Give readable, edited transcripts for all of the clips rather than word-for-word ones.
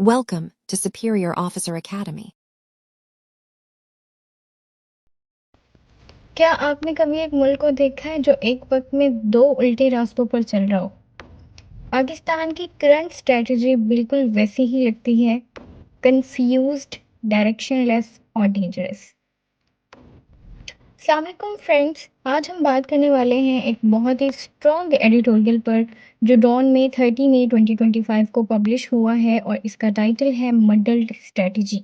Welcome to Superior Officer Academy. क्या आपने कभी एक मुल्क को देखा है जो एक वक्त में दो उल्टे रास्तों पर चल रहा हो? पाकिस्तान की करंट स्ट्रेटजी बिल्कुल वैसी ही लगती है, कंफ्यूज्ड, डायरेक्शनलेस और डेंजरस। अस्सलाम वालेकुम फ्रेंड्स, आज हम बात करने वाले हैं एक बहुत ही स्ट्रॉन्ग एडिटोरियल पर जो डॉन में 30 मई 2025 को पब्लिश हुआ है और इसका टाइटल है मडल्ड स्ट्रेटजी।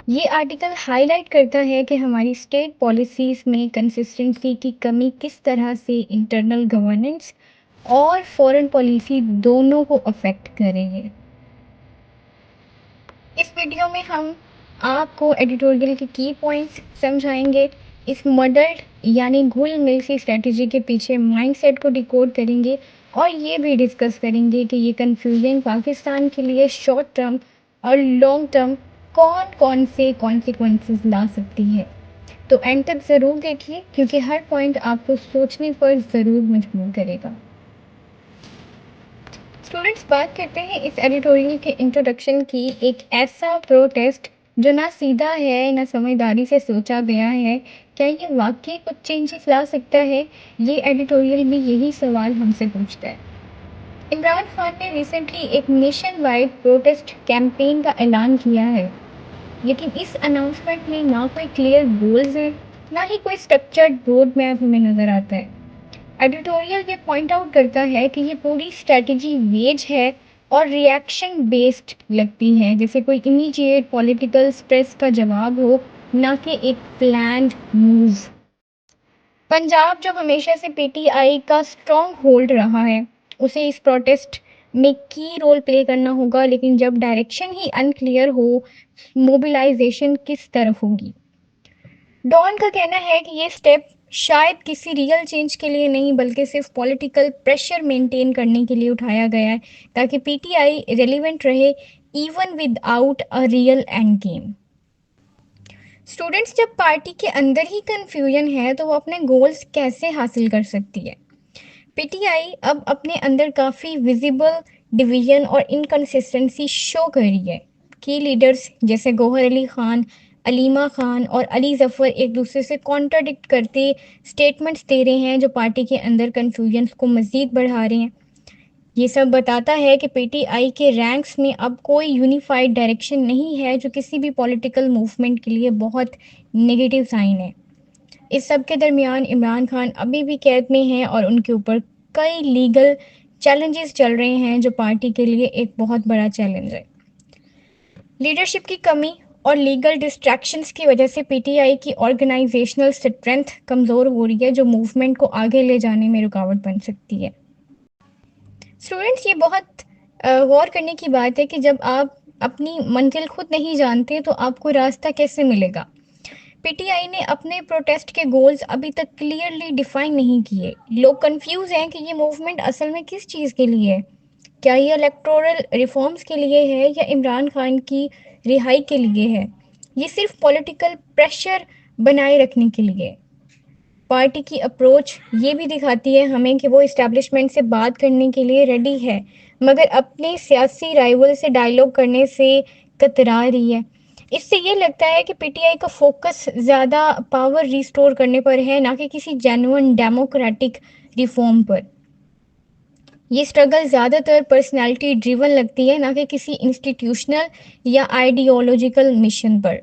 ये आर्टिकल हाईलाइट करता है कि हमारी स्टेट पॉलिसीज़ में कंसिस्टेंसी की कमी किस तरह से इंटरनल गवर्नेंस और फॉरेन पॉलिसी दोनों को अफेक्ट करेंगे। इस वीडियो में हम आपको एडिटोरियल के की पॉइंट्स समझाएंगे, इस मॉडल्ड यानी घुल मिल सी स्ट्रेटजी के पीछे माइंडसेट को डिकोड करेंगे और ये भी डिस्कस करेंगे कि ये कन्फ्यूजन पाकिस्तान के लिए शॉर्ट टर्म और लॉन्ग टर्म कौन कौन से कॉन्सिक्वेंसेस ला सकती है। तो एंड तक ज़रूर देखिए क्योंकि हर पॉइंट आपको सोचने पर ज़रूर मजबूर करेगा। स्टूडेंट्स, बात करते हैं इस एडिटोरियल के इंट्रोडक्शन की। एक ऐसा प्रोटेस्ट जो ना सीधा है ना समझदारी से सोचा गया है, क्या ये वाकई कुछ चेंजेस ला सकता है? ये एडिटोरियल भी यही सवाल हमसे पूछता है। इमरान खान ने रिसेंटली एक नेशन वाइड प्रोटेस्ट कैंपेन का ऐलान किया है, लेकिन इस अनाउंसमेंट में ना कोई क्लियर गोल्स है, ना ही कोई स्ट्रक्चर्ड रोड मैप हमें नज़र आता है। एडिटोरियल ये पॉइंट आउट करता है कि ये पूरी स्ट्रेटजी वेज है और रिएक्शन बेस्ड लगती है, जैसे कोई इमीडिएट पॉलिटिकल स्ट्रेस का जवाब हो, ना कि एक प्लान्ड मूव। पंजाब जो हमेशा से पीटीआई का स्ट्रॉन्ग होल्ड रहा है, उसे इस प्रोटेस्ट में की रोल प्ले करना होगा, लेकिन जब डायरेक्शन ही अनक्लियर हो, मोबिलाइजेशन किस तरफ होगी। डॉन का कहना है कि ये स्टेप शायद किसी रियल चेंज के लिए नहीं बल्कि सिर्फ पॉलिटिकल प्रेशर मेंटेन करने के लिए उठाया गया है, ताकि पीटीआई रेलिवेंट रहे even without a real end game. Students, जब पार्टी के अंदर ही कंफ्यूजन है तो वो अपने गोल्स कैसे हासिल कर सकती है? पीटीआई अब अपने अंदर काफ़ी विजिबल डिवीजन और इनकन्सिस्टेंसी शो कर रही है। की लीडर्स जैसे गौहर अली खान, अलीमा खान और अली जफ़र एक दूसरे से कॉन्ट्राडिक्ट करते स्टेटमेंट्स दे रहे हैं, जो पार्टी के अंदर कन्फ्यूजन को मज़ीद बढ़ा रहे हैं। ये सब बताता है कि पीटीआई के रैंक्स में अब कोई यूनिफाइड डायरेक्शन नहीं है, जो किसी भी पॉलिटिकल मूवमेंट के लिए बहुत नेगेटिव साइन है। इस सब के दरमियान इमरान खान अभी भी कैद में हैं और उनके ऊपर कई लीगल चैलेंजेस चल रहे हैं, जो पार्टी के लिए एक बहुत बड़ा चैलेंज है। लीडरशिप की कमी और लीगल डिस्ट्रैक्शंस की वजह से पीटीआई की ऑर्गेनाइजेशनल स्ट्रेंथ कमज़ोर हो रही है, जो मूवमेंट को आगे ले जाने में रुकावट बन सकती है। स्टूडेंट्स, ये बहुत गौर करने की बात है कि जब आप अपनी मंजिल खुद नहीं जानते तो आपको रास्ता कैसे मिलेगा। पीटीआई ने अपने प्रोटेस्ट के गोल्स अभी तक क्लियरली डिफाइन नहीं किए। लोग कंफ्यूज हैं कि ये मूवमेंट असल में किस चीज़ के लिए है। क्या ये इलेक्टोरल रिफॉर्म्स के लिए है या इमरान खान की रिहाई के लिए है? ये सिर्फ पॉलिटिकल प्रेशर बनाए रखने के लिए है। पार्टी की अप्रोच ये भी दिखाती है हमें कि वो इस्टेब्लिशमेंट से बात करने के लिए रेडी है, मगर अपने सियासी राइवल से डायलॉग करने से कतरा रही है। इससे ये लगता है कि पीटीआई का फोकस ज़्यादा पावर रिस्टोर करने पर है, ना कि किसी जेन्युइन डेमोक्रेटिक रिफॉर्म पर। ये स्ट्रगल ज़्यादातर पर्सनैलिटी ड्रिवन लगती है, ना कि किसी इंस्टीट्यूशनल या आइडियोलॉजिकल मिशन पर।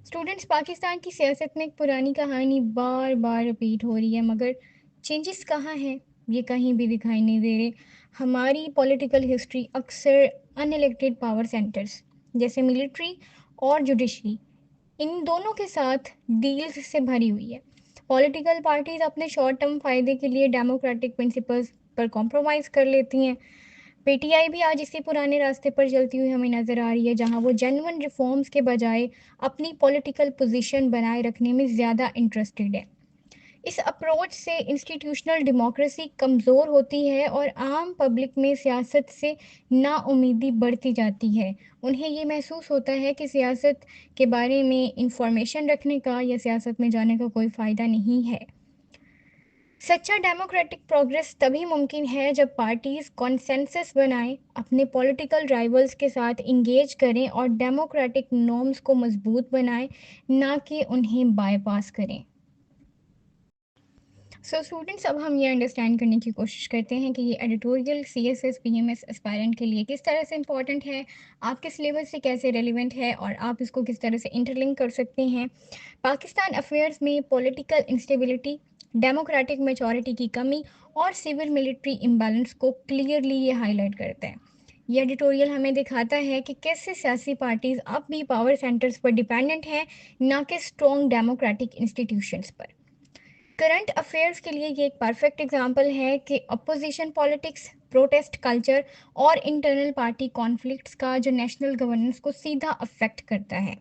स्टूडेंट्स, पाकिस्तान की सियासत में एक पुरानी कहानी बार बार रिपीट हो रही है, मगर चेंजेस कहाँ हैं ये कहीं भी दिखाई नहीं दे रहे। हमारी पॉलिटिकल हिस्ट्री अक्सर अनइलेक्टेड पावर सेंटर्स जैसे मिलिट्री और जुडिशरी, इन दोनों के साथ डील्स से भरी हुई है। पॉलिटिकल पार्टीज अपने शॉर्ट टर्म फ़ायदे के लिए डेमोक्रेटिक प्रिंसिपल्स पर कॉम्प्रोमाइज़ कर लेती हैं। पीटीआई भी आज इसी पुराने रास्ते पर चलती हुई हमें नज़र आ रही है, जहां वो जेन्युइन रिफॉर्म्स के बजाय अपनी पॉलिटिकल पोजीशन बनाए रखने में ज़्यादा इंटरेस्टेड है। इस अप्रोच से इंस्टीट्यूशनल डेमोक्रेसी कमज़ोर होती है और आम पब्लिक में सियासत से नाउमीदी बढ़ती जाती है। उन्हें ये महसूस होता है कि सियासत के बारे में इंफॉर्मेशन रखने का या सियासत में जाने का कोई फ़ायदा नहीं है। सच्चा डेमोक्रेटिक प्रोग्रेस तभी मुमकिन है जब पार्टीज कॉन्सेंसस बनाएं, अपने पॉलिटिकल राइवल्स के साथ इंगेज करें और डेमोक्रेटिक नॉर्म्स को मजबूत बनाएं, ना कि उन्हें बाईपास करें। सो स्टूडेंट्स, अब हम ये अंडरस्टैंड करने की कोशिश करते हैं कि ये एडिटोरियल CSS PMS एस्पायरेंट के लिए किस तरह से इम्पॉर्टेंट है, आपके सिलेबस से कैसे रेलिवेंट है और आप इसको किस तरह से इंटरलिंक कर सकते हैं। पाकिस्तान अफेयर्स में पॉलिटिकल इंस्टेबिलिटी, डेमोक्रेटिक मेचोरिटी की कमी और सिविल मिलिट्री इम्बैलेंस को क्लियरली ये हाईलाइट करता है। ये एडिटोरियल हमें दिखाता है कि कैसे सियासी पार्टीज अब भी पावर सेंटर्स पर डिपेंडेंट हैं, ना कि स्ट्रॉन्ग डेमोक्रेटिक इंस्टीट्यूशंस पर। करंट अफेयर्स के लिए ये एक परफेक्ट एग्जांपल है कि अपोजिशन पॉलिटिक्स, प्रोटेस्ट कल्चर और इंटरनल पार्टी कॉन्फ्लिक्ट्स का जो नेशनल गवर्नेंस को सीधा अफेक्ट करता है।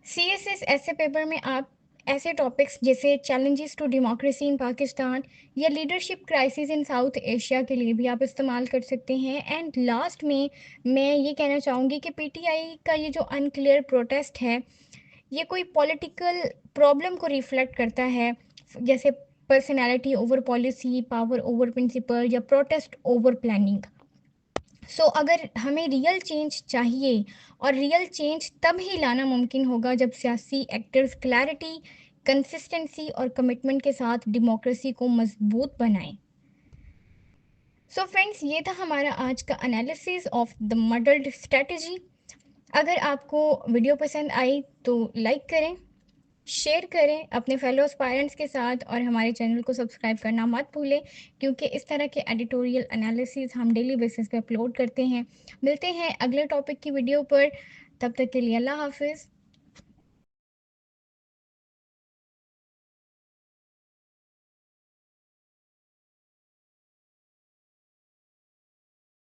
CSS ऐसे पेपर में आप ऐसे टॉपिक्स जैसे challenges to democracy in Pakistan या leadership crisis in South Asia के लिए भी आप इस्तेमाल कर सकते हैं। एंड लास्ट में मैं ये कहना चाहूँगी कि PTI का ये जो अनक्लियर प्रोटेस्ट है, ये कोई पॉलिटिकल प्रॉब्लम को रिफ्लेक्ट करता है, जैसे personality over policy, power over principle या प्रोटेस्ट ओवर प्लानिंग। सो अगर हमें रियल चेंज चाहिए, और रियल चेंज तब ही लाना मुमकिन होगा जब सियासी एक्टर्स क्लैरिटी, कंसिस्टेंसी और कमिटमेंट के साथ डेमोक्रेसी को मजबूत बनाएं। सो फ्रेंड्स, ये था हमारा आज का analysis of the modelled strategy. अगर आपको वीडियो पसंद आई तो लाइक करें, शेयर करें अपने फेलो एस्पायरेंट्स के साथ और हमारे चैनल को सब्सक्राइब करना मत भूलें, क्योंकि इस तरह के एडिटोरियल एनालिसिस हम डेली बेसिस पे अपलोड करते हैं। मिलते हैं अगले टॉपिक की वीडियो पर, तब तक के लिए अल्लाह हाफिज़।